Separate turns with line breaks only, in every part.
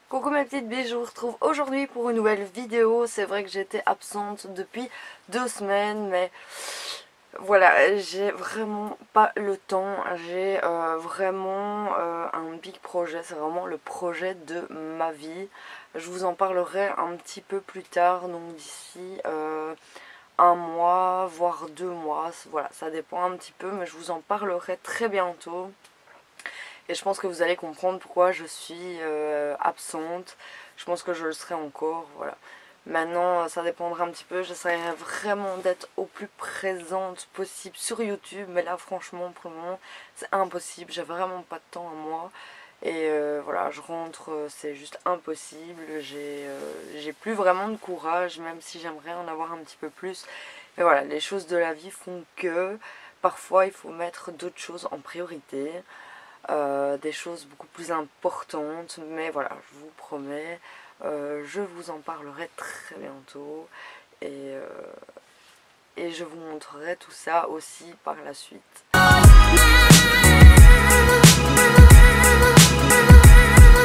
Coucou mes petites billes, je vous retrouve aujourd'hui pour une nouvelle vidéo. C'est vrai que j'étais absente depuis 2 semaines, mais voilà, j'ai vraiment pas le temps. J'ai vraiment un big projet, c'est vraiment le projet de ma vie. Je vous en parlerai un petit peu plus tard, donc d'ici un mois, voire 2 mois. Voilà, ça dépend un petit peu, mais je vous en parlerai très bientôt. Et je pense que vous allez comprendre pourquoi je suis absente. Je pense que je le serai encore, voilà. Maintenant, ça dépendra un petit peu. J'essaierai vraiment d'être au plus présente possible sur YouTube. Mais là, franchement, pour le moment, c'est impossible. J'ai vraiment pas de temps à moi. Et voilà, je rentre, c'est juste impossible. J'ai plus vraiment de courage, même si j'aimerais en avoir un petit peu plus. Mais voilà, les choses de la vie font que parfois, il faut mettre d'autres choses en priorité. Des choses beaucoup plus importantes, mais voilà, je vous promets, je vous en parlerai très bientôt et, et je vous montrerai tout ça aussi par la suite.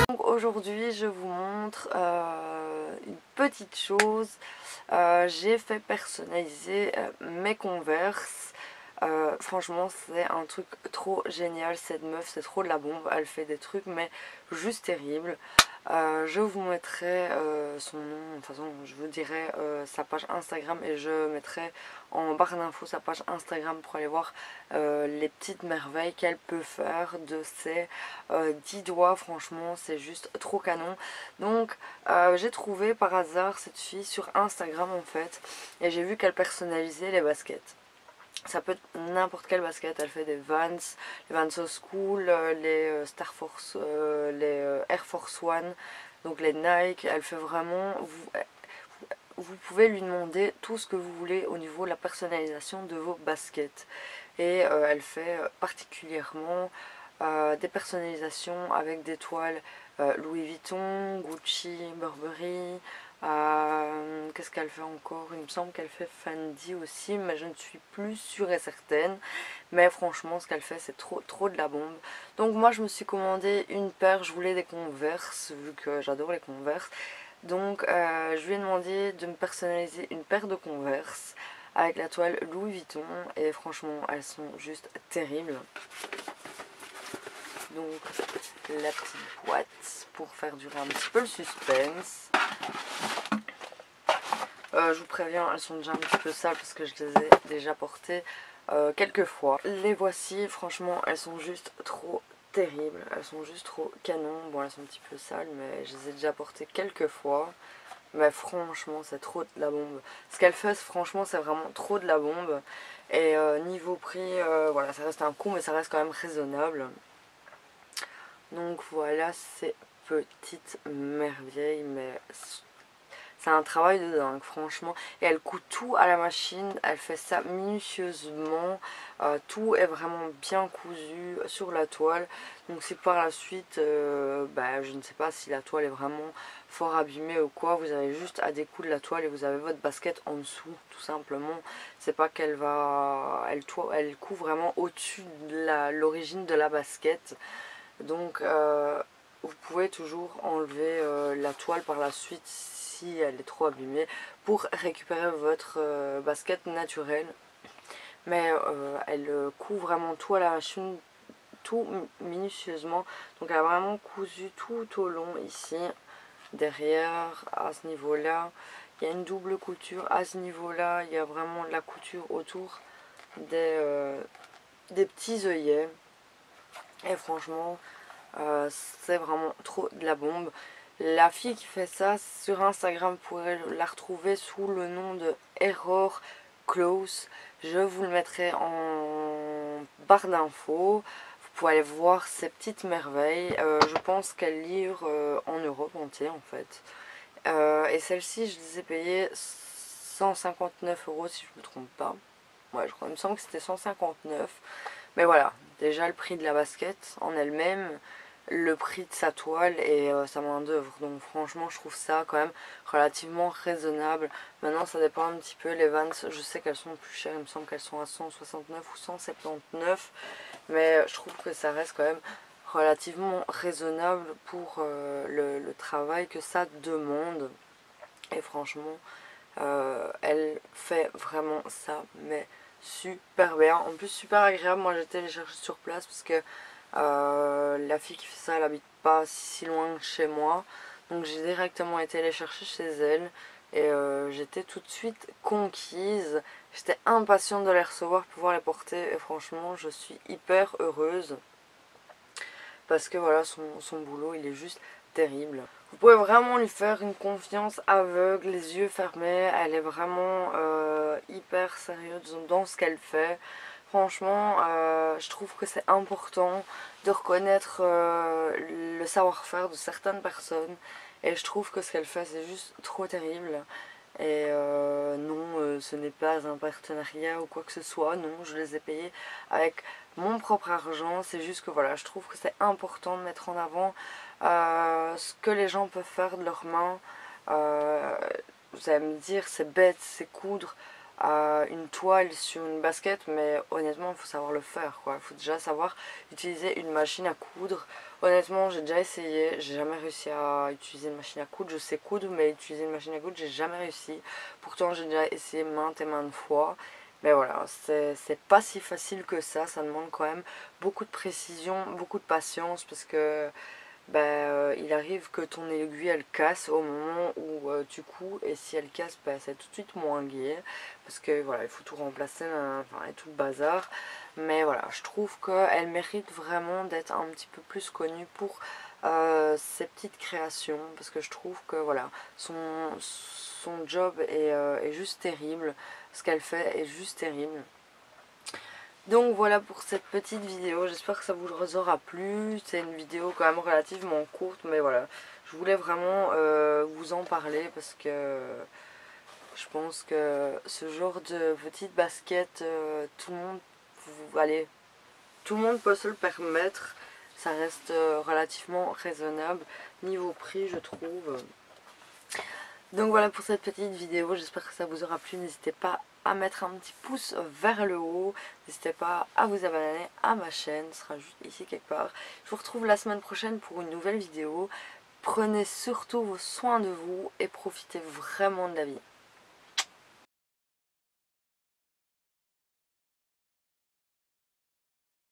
Donc aujourd'hui je vous montre une petite chose. J'ai fait personnaliser mes Converse. Franchement c'est un truc trop génial, cette meuf, c'est trop de la bombe. Elle fait des trucs mais juste terribles. Je vous mettrai son nom, de toute façon je vous dirai sa page Instagram et je mettrai en barre d'infos sa page Instagram pour aller voir les petites merveilles qu'elle peut faire de ses 10 doigts. Franchement c'est juste trop canon. Donc j'ai trouvé par hasard cette fille sur Instagram en fait et j'ai vu qu'elle personnalisait les baskets. Ça peut être n'importe quelle basket, elle fait des Vans, les Vans So School, les Star Force, les Air Force One, donc les Nike. Elle fait vraiment, vous pouvez lui demander tout ce que vous voulez au niveau de la personnalisation de vos baskets. Et elle fait particulièrement des personnalisations avec des toiles Louis Vuitton, Gucci, Burberry. Qu'est-ce qu'elle fait encore? Il me semble qu'elle fait Fendi aussi, mais je ne suis plus sûre et certaine. Mais franchement, ce qu'elle fait, c'est trop de la bombe. Donc moi, je me suis commandé une paire. Je voulais des Converse, vu que j'adore les Converse. Donc je lui ai demandé de me personnaliser une paire de Converse avec la toile Louis Vuitton. Et franchement, elles sont juste terribles. Donc la petite boîte pour faire durer un petit peu le suspense. Je vous préviens, elles sont déjà un petit peu sales parce que je les ai déjà portées quelques fois. Les voici, franchement, elles sont juste trop terribles. Elles sont juste trop canon. Bon, elles sont un petit peu sales, mais je les ai déjà portées quelques fois. Mais franchement, c'est trop de la bombe. Ce qu'elles fait, franchement, c'est vraiment trop de la bombe. Et niveau prix, voilà, ça reste un coup, mais ça reste quand même raisonnable. Donc voilà ces petites merveilles, mais c'est un travail de dingue franchement. Et elle coud tout à la machine, elle fait ça minutieusement. Tout est vraiment bien cousu sur la toile. Donc si par la suite, je ne sais pas si la toile est vraiment fort abîmée ou quoi, vous avez juste à découdre la toile et vous avez votre basket en dessous tout simplement. C'est pas qu'elle va... Elle coud vraiment au-dessus de l'origine de la basket. Donc vous pouvez toujours enlever la toile par la suite si elle est trop abîmée pour récupérer votre basket naturelle. Mais elle coud vraiment tout à la machine, tout minutieusement. Donc elle a vraiment cousu tout au long ici, derrière, à ce niveau là. Il y a une double couture à ce niveau là, il y a vraiment la couture autour des petits œillets. Et franchement, c'est vraiment trop de la bombe. La fille qui fait ça sur Instagram, vous pourrez la retrouver sous le nom de Error Close. Je vous le mettrai en barre d'infos. Vous pouvez aller voir ces petites merveilles. Je pense qu'elle livre en Europe entière en fait. Et celle-ci, je les ai payées 159 € si je ne me trompe pas. Ouais, il me semble que c'était 159. Mais voilà, déjà le prix de la basket en elle-même, le prix de sa toile et sa main d'œuvre. Donc franchement, je trouve ça quand même relativement raisonnable. Maintenant, ça dépend un petit peu. Les Vans, je sais qu'elles sont plus chères. Il me semble qu'elles sont à 169 ou 179. Mais je trouve que ça reste quand même relativement raisonnable pour le travail que ça demande. Et franchement, elle fait vraiment ça, mais super bien. En plus, super agréable. Moi, j'étais les chercher sur place parce que la fille qui fait ça, elle habite pas si loin de chez moi. Donc, j'ai directement été les chercher chez elle. Et j'étais tout de suite conquise. J'étais impatiente de les recevoir, pouvoir les porter. Et franchement, je suis hyper heureuse. Parce que voilà, son boulot, il est juste terrible. Vous pouvez vraiment lui faire une confiance aveugle, les yeux fermés. Elle est vraiment hyper sérieuse dans ce qu'elle fait. Franchement, je trouve que c'est important de reconnaître le savoir-faire de certaines personnes. Et je trouve que ce qu'elle fait, c'est juste trop terrible. Et non, ce n'est pas un partenariat ou quoi que ce soit. Non, je les ai payés avec mon propre argent. C'est juste que voilà, je trouve que c'est important de mettre en avant ce que les gens peuvent faire de leurs mains. Vous allez me dire, c'est bête, c'est coudre une toile sur une basket, mais honnêtement, il faut savoir le faire, quoi. Il faut déjà savoir utiliser une machine à coudre. Honnêtement, j'ai déjà essayé, j'ai jamais réussi à utiliser une machine à coudre. Je sais coudre, mais utiliser une machine à coudre, j'ai jamais réussi. Pourtant, j'ai déjà essayé maintes et maintes fois. Mais voilà, c'est pas si facile que ça demande quand même beaucoup de précision, beaucoup de patience, parce que il arrive que ton aiguille elle casse au moment où tu couds, et si elle casse, c'est tout de suite moins gai, parce que voilà, il faut tout remplacer, enfin, et tout le bazar. Mais voilà, je trouve qu'elle mérite vraiment d'être un petit peu plus connue pour ses petites créations, parce que je trouve que voilà, son job est juste terrible, ce qu'elle fait est juste terrible. Donc voilà pour cette petite vidéo, j'espère que ça vous aura plu. C'est une vidéo quand même relativement courte, mais voilà, je voulais vraiment vous en parler parce que je pense que ce genre de petite basket, tout le monde, allez, tout le monde peut se le permettre. Ça reste relativement raisonnable niveau prix, je trouve. Donc voilà pour cette petite vidéo, j'espère que ça vous aura plu. N'hésitez pas à mettre un petit pouce vers le haut. N'hésitez pas à vous abonner à ma chaîne, ce sera juste ici quelque part. Je vous retrouve la semaine prochaine pour une nouvelle vidéo. Prenez surtout soin de vous et profitez vraiment de la vie.